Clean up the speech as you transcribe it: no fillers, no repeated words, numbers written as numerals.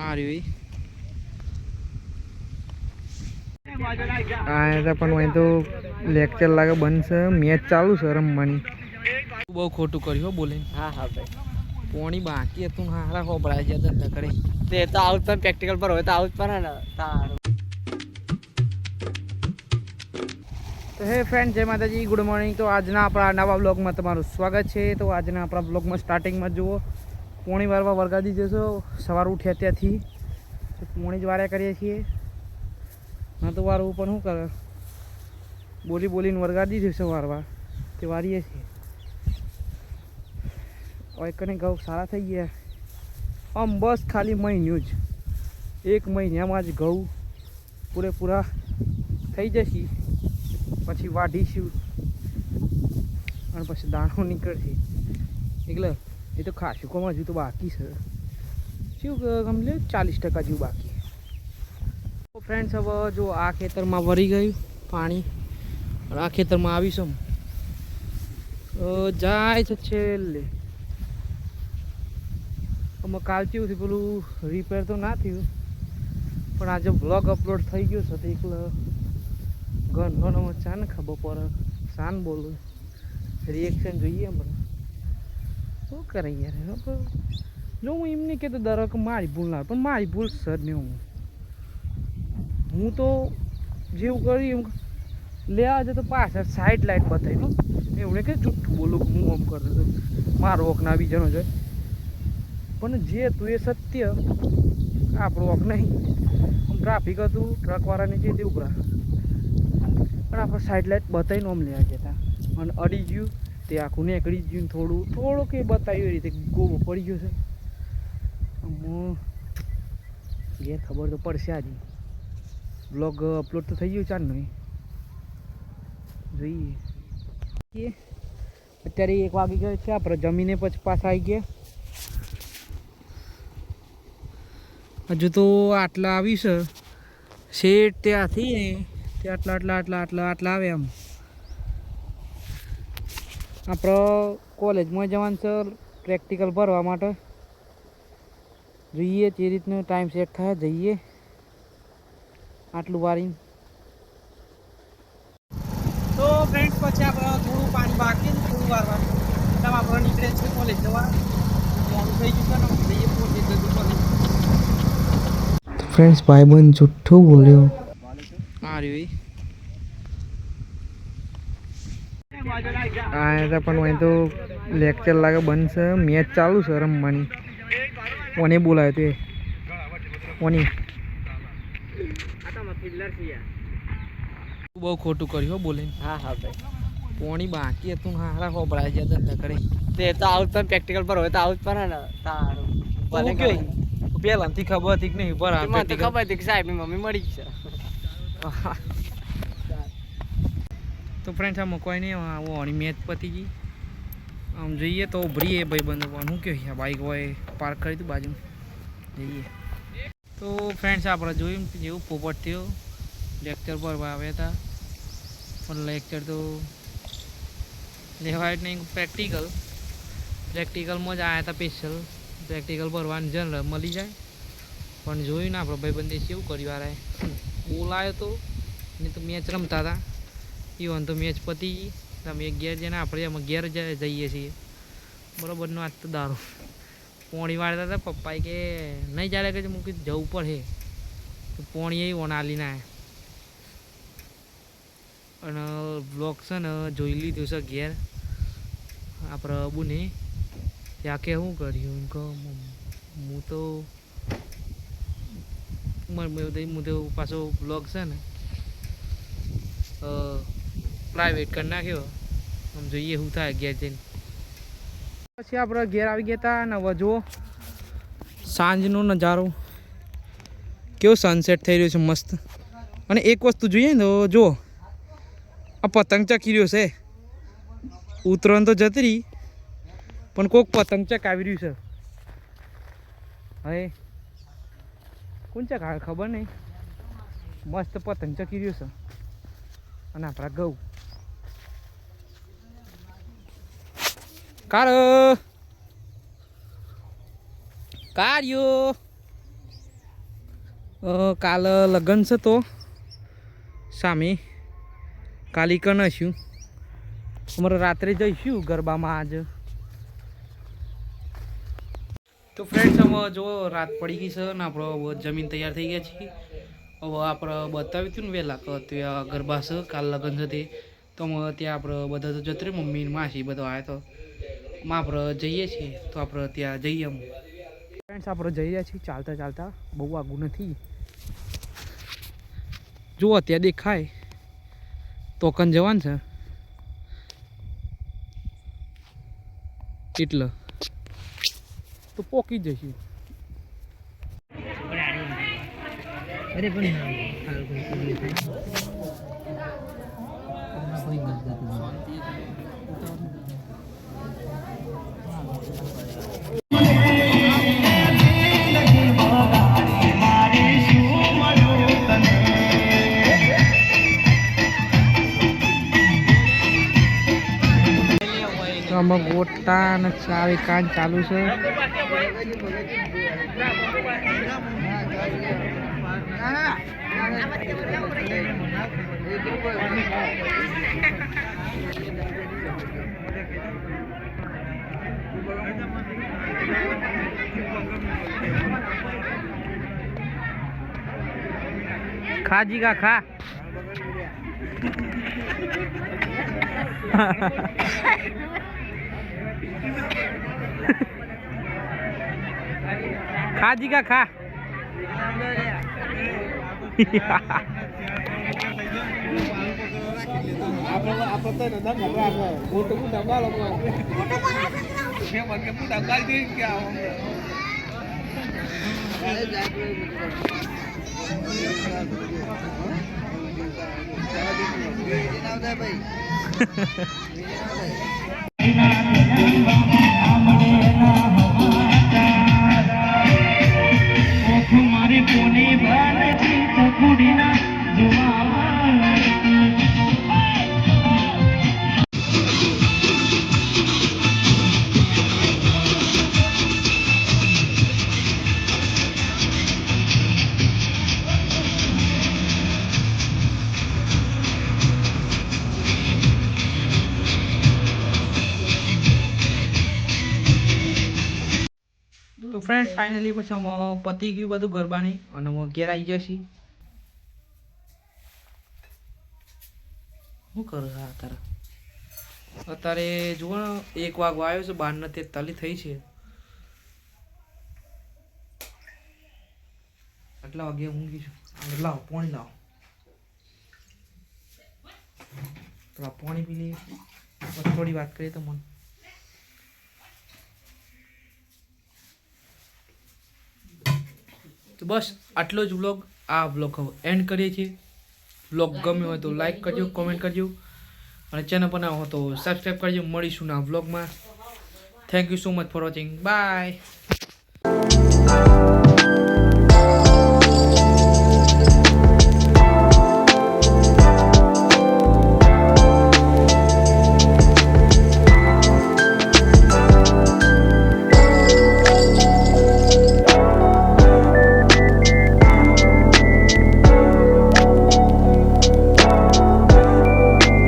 આ રહ્યું આ પણ અહીં તો લેક્ચર લાગે બંધ છે, મેચ ચાલુ છે રમવાની. બહુ ખોટું કર્યું હો બોલે. હા હા ભાઈ પોણી બાકી હતું હારા ખોબળાઈ ગયા ધંધા કરી. તે તો આઉટ પર પ્રેક્ટિકલ પર હોય તો આઉટ પર ને તારું. તો હે ફ્રેન્ડ, જય માતાજી, ગુડ મોર્નિંગ. તો આજના આપણા નવા બ્લોગમાં તમારું સ્વાગત છે. તો આજના આપણા બ્લોગમાં સ્ટાર્ટિંગમાં જુઓ પોણી વારવા વરગાદી જશો. સવાર ઉઠ્યા ત્યાંથી પોણી જ વાર્યા કરીએ છીએ. ના તો વારવું પણ શું કરે, બોલીને વરગાદી જશો વારવા તે વારીએ છીએ. હવે કને ઘઉં સારા થઈ ગયા આમ, બસ ખાલી મહિન્યું જ, 1 મહિનામાં જ ઘઉં પૂરેપૂરા થઈ જશે. પછી વાઢીશું અને પછી દાણો નીકળશે. એટલે એ તો ખાસું કોમ હજુ તો બાકી છે. શું સમજે 40% જેવું બાકી. તો ફ્રેન્ડ્સ, હવે જો આ ખેતરમાં વરી ગયું પાણી અને આ ખેતરમાં આવીશું જાય છે છેલ્લે. અમે કાલથી પેલું રિપેર તો ના થયું, પણ આજે બ્લોગ અપલોડ થઈ ગયો છે. તો એકલો ઘણો ચા ને ખબર પડે, શાન બોલું રિએક્શન જોઈએ મને શું કરે યાર. જો હું એમને કહેતો દરક મારી ભૂલ ના, પણ મારી ભૂલ સર ને હું તો જેવું કર્યું એમ લેવા જતો તો પાછળ સાઈડ લાઈટ બતાવી એવડે કે જુઠ્ઠું બોલું હું આમ કરતો હતો, મારો વોક ના બીજાનો છે. પણ જે તું એ સત્ય, આપણું વોક નહીં. આમ ટ્રાફિક હતું, ટ્રકવાળાની જે તે ઉભરા, પણ આપણે સાઈડ લાઈટ બતાવીને આમ લેવા જતા અને અડી ગયું તે આખું નીકળી ગયું. થોડુંક એ બતાવ્યું એ રીતે ગોબો પડી ગયો છે. ઘેર ખબર તો પડશે આજે. બ્લોગ અપલોડ તો થઈ ગયું ચારનો જોઈએ. અત્યારે 1 વાગી ગયો છે. આપણે જમીને પછી પાછા આવી ગયા. હજુ તો આટલા આવી છે શેઠ ત્યાંથી ને તે આટલા આવે એમ. આપણે કોલેજમાં જવાનું છે પ્રેક્ટિકલ ભરવા માટે. જોઈએ તે રીતનો ટાઈમ સેટ થાય જઈએ. આટલું વારી તો ફ્રેન્ડ્સ, પછી આપણે થોડું પાણી બાકી થોડું વારવાનું એટલે આપણે નીકળે છે કોલેજ જવા. મોડું થઈ ગયું છે ને જઈએ પહોંચી જતું કોલેજ. ફ્રેન્ડ્સ, ભાઈબંધ જુઠ્ઠું બોલ્યો. હા રહ્યું આ પણ અહીં તો લેક્ચર લાગે બંધ છે, મેચ ચાલુ છે રમવાની. કોને બોલાય તે કોની બહુ ખોટું કર્યું હો બોલે. હા હા ભાઈ પોણી બાકી હતું હારા ખોબળાઈ ગયા ધંધા કરી. તે તો આઉટ પર પ્રેક્ટિકલ પર હોય તો આઉટ પર ને તારું. ભલે ગઈ પહેલાથી ખબર હતી કે નહીં પર મને તો ખબર હતી કે સાહેબની મમ્મી મળી છે. તો ફ્રેન્ડ્સ, આમાં કોઈ નહીં આવો મેચ પતી ગઈ. આમ જોઈએ તો ઉભરી એ ભાઈ બંધ શું કહે બાઈક હોય પાર્ક કરી હતું બાજુ જઈએ. તો ફ્રેન્ડ્સ, આપણે જોયું જેવું પોપટ થયો લેક્ચર પર આવ્યા હતા, પણ લેક્ચર તો લેવાય જ નહીં. પ્રેક્ટિકલમાં જ આવ્યા હતા સ્પેશિયલ. પ્રેક્ટિકલ ભરવાનું જનરલ મળી જાય, પણ જોયું ને આપણે ભાઈબંધે કેવું કર્યું. યાર બોલાયો તો નહીં તો મેચ રમતા હતા. ઇવન તો મેચ પતી ગઈ. તમે ઘેર જઈને આપણે એમાં ઘેર જઈએ છીએ બરાબરનો. આજ તો દારૂ પોણી વાળતા હતા. પપ્પાએ કે નહીં ચાલે કે મૂકી જવું પડે તો પોણી એ ઓનાલી ના અને બ્લોગ છે ને જોઈ લીધું છે ઘેર આપણે અબુને. ત્યાં કે શું કર્યું એમ કહું હું તો પાછો બ્લોગ છે ને પ્રાઇવેટ કરી નાખ્યો. આમ જોઈએ શું થાય ઘેર જઈને. પછી આપણે ઘેર આવી ગયા હતા ને હવે જુઓ સાંજનો નજારો કેવો સનસેટ થઈ રહ્યો છે મસ્ત. અને એક વસ્તુ જોઈએ ને તો જુઓ આ પતંગ ચકી રહ્યો છે. ઉતરણ તો જતી રહી પણ કોઈક પતંગ ચકાવી રહ્યું છે. હવે કોણ ચકાવે ખબર નહીં. મસ્ત પતંગ ચકી રહ્યું છે. અને આપણા ઘઉં કાર્યો કાલ લગ્ન છે તો સામે કાલી કનશું અમારે રાત્રે જઈશું ગરબામાં આજ. તો ફ્રેન્ડ્સ હવે જો રાત પડી ગઈ છે ને આપણે જમીન તૈયાર થઈ ગયા છીએ. હવે આપણે બતાવ્યું હતું ને વહેલા કે ત્યાં ગરબા છે કાલ લગ્ન છે તે તો ત્યાં આપણે બધા તો જતું રહ્યું મમ્મી માસી બધો આવ્યા તો આપણે જઈએ છીએ તો આપણે ત્યાં જઈએ અમે. ફ્રેન્ડ્સ આપણે જઈ રહ્યા છીએ ચાલતા ચાલતા બહુ આગું નથી. જુઓ ત્યાં દેખાય તો કન જવાનું છે એટલે તો પોકી જઈશું. અરે પણ આમાં ગોટા અને ચાવી કાન ચાલુ છે. ખાજી કા ખા खाजी का खा તો ફ્રેન્ડ ફાઇનલી પછી અમે પતી ગયું બધું ગરબાની અને અમે ઘેર આવી જશે. શું કરું અત્યારે જુઓ ને 1 વાગવા આવ્યો છે 12:43 થઈ છે. આટલા વાગે ઊંઘીશું. લાવો પાણી લાવો તો પાણી પી લઈએ થોડી વાત કરીએ તો મને. તો બસ આટલો જ વ્લોગ આ વ્લોગ એન્ડ કરીએ છીએ. વ્લોગ ગમ્યો હોય તો લાઈક કરજો કોમેન્ટ કરજો અને ચેનલ પર ના હો તો સબસ્ક્રાઈબ કરજો. મળીશું ના વ્લોગમાં. Thank you so much for watching. By.